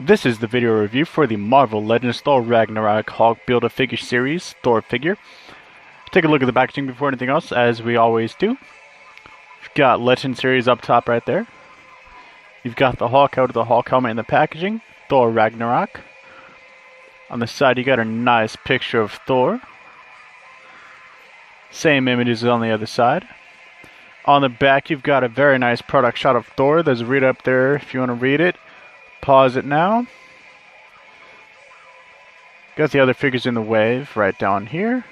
This is the video review for the Marvel Legends Thor Ragnarok Hulk Build-A-Figure series Thor figure. Take a look at the packaging before anything else, as we always do. You've got Legend series up top right there. You've got the Hulk out of the Hulk helmet in the packaging, Thor Ragnarok. On the side you got a nice picture of Thor. Same images on the other side. On the back you've got a very nice product shot of Thor. There's a read up there if you want to read it. Pause it now. Got the other figures in the wave right down here. And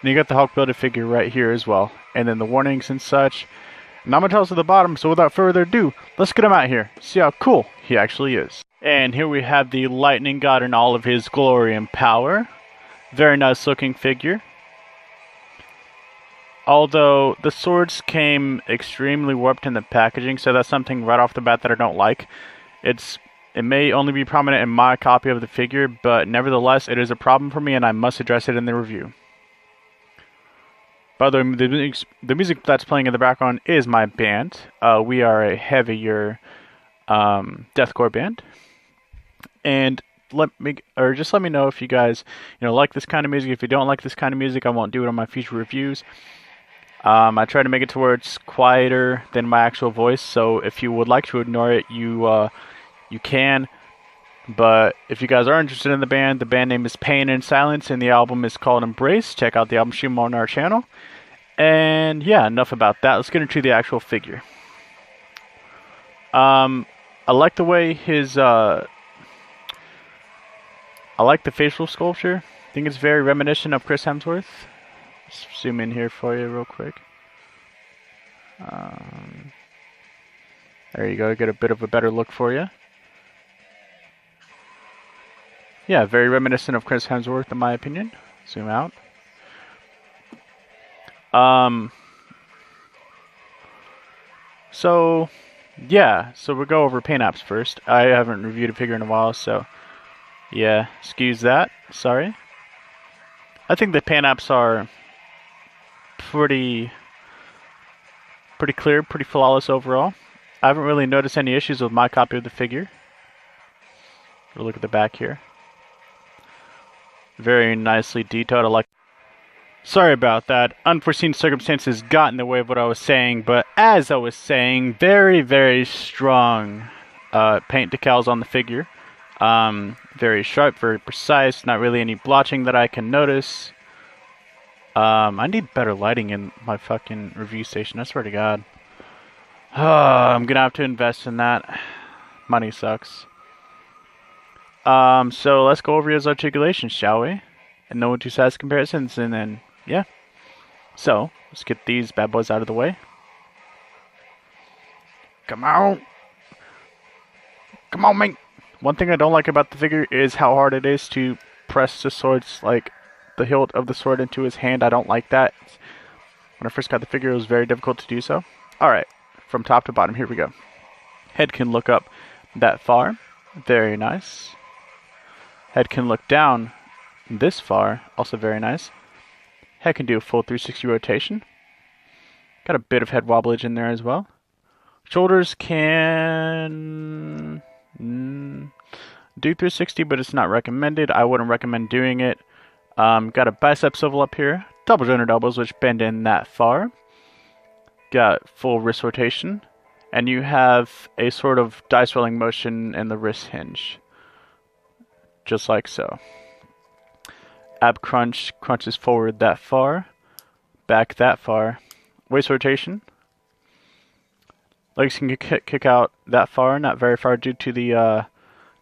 you got the Hulk build-a figure right here as well. And then the warnings and such. And I'm going to tell us at the bottom, so without further ado, let's get him out here. See how cool he actually is. And here we have the lightning god in all of his glory and power. Very nice looking figure. Although the swords came extremely warped in the packaging, so that's something right off the bat that I don't like. It may only be prominent in my copy of the figure, but nevertheless, it is a problem for me and I must address it in the review. By the way, the music that's playing in the background is my band. We are a heavier deathcore band. And just let me know if you guys like this kind of music. If you don't like this kind of music, I won't do it on my future reviews. I try to make it to where it's quieter than my actual voice, so if you would like to ignore it, you can. But if you guys are interested in the band name is Pain and Silence, and the album is called Embrace. Check out the album stream on our channel. And yeah, enough about that. Let's get into the actual figure. I like the way I like the facial sculpture. I think it's very reminiscent of Chris Hemsworth. Let's zoom in here for you real quick. There you go, get a bit of a better look for you. Yeah, very reminiscent of Chris Hemsworth in my opinion. Zoom out. So we'll go over paint apps first. I haven't reviewed a figure in a while, so yeah, excuse that. Sorry. I think the paint apps are pretty clear, pretty flawless overall. I haven't really noticed any issues with my copy of the figure. We'll look at the back here. Very nicely detailed. I like. Sorry about that. Unforeseen circumstances got in the way of what I was saying, but as I was saying, very strong paint decals on the figure. Very sharp, very precise. Not really any blotching that I can notice. I need better lighting in my fucking review station, I swear to God. I'm gonna have to invest in that. Money sucks. So let's go over his articulation, shall we? And no two size comparisons, and then, yeah. So, let's get these bad boys out of the way. Come on! Come on, man! One thing I don't like about the figure is how hard it is to press the swords, like the hilt of the sword into his hand. I don't like that. When I first got the figure, it was very difficult to do so. Alright, from top to bottom, here we go. Head can look up that far. Very nice. Head can look down this far. Also very nice. Head can do a full 360 rotation. Got a bit of head wobblage in there as well. Shoulders can do 360, but it's not recommended. I wouldn't recommend doing it. Got a bicep swivel up here. Double jointed elbows, which bend in that far. Got full wrist rotation. And you have a sort of dice rolling motion in the wrist hinge. Just like so. Ab crunch crunches forward that far. Back that far. Waist rotation. Legs can kick out that far, not very far due to the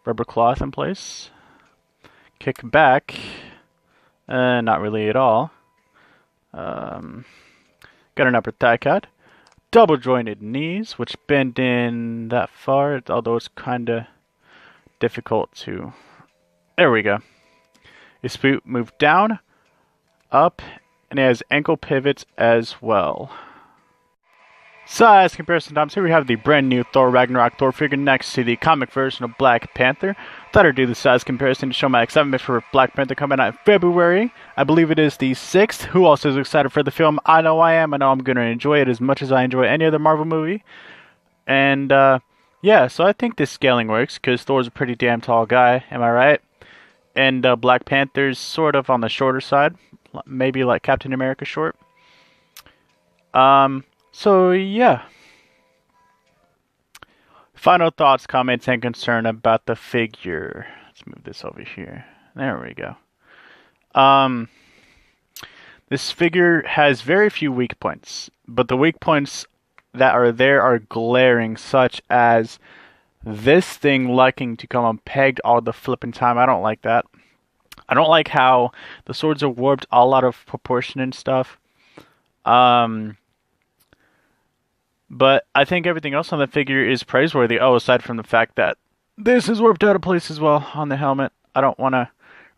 rubber cloth in place. Kick back. Not really at all. Got an upper thigh cut. Double jointed knees, which bend in that far, although it's kind of difficult to. There we go. His boot moved down, up, and it has ankle pivots as well. Size comparison times. Here we have the brand new Thor Ragnarok Thor figure next to the comic version of Black Panther. Thought I'd do the size comparison to show my excitement for Black Panther coming out in February. I believe it is the 6th. Who else is excited for the film? I know I am. I know I'm going to enjoy it as much as I enjoy any other Marvel movie. And Yeah, so I think this scaling works because Thor's a pretty damn tall guy. Am I right? And Black Panther's sort of on the shorter side, maybe like Captain America short. So yeah. Final thoughts, comments, and concern about the figure. Let's move this over here. There we go. Um, this figure has very few weak points, but the weak points that are there are glaring, such as this thing liking to come unpegged all the flipping time. I don't like that. I don't like how the swords are warped all out of proportion and stuff. Um, but I think everything else on the figure is praiseworthy. Oh, aside from the fact that this is warped out of place as well on the helmet. I don't want to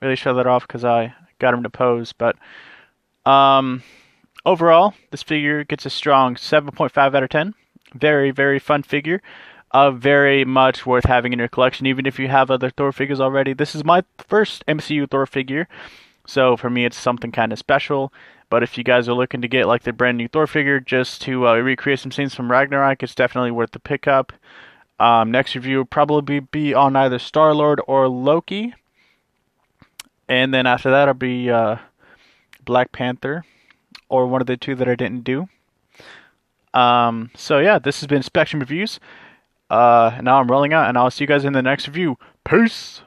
really show that off because I got him to pose. But um, overall, this figure gets a strong 7.5 out of 10. Very, very fun figure. Very much worth having in your collection, even if you have other Thor figures already. This is my first MCU Thor figure, so for me it's something kind of special. But if you guys are looking to get like the brand new Thor figure just to recreate some scenes from Ragnarok, it's definitely worth the pickup. Next review will probably be on either Star-Lord or Loki. And then after that, it'll be Black Panther or one of the two that I didn't do. So yeah, this has been Spectrum Reviews. Now I'm rolling out, and I'll see you guys in the next review. Peace!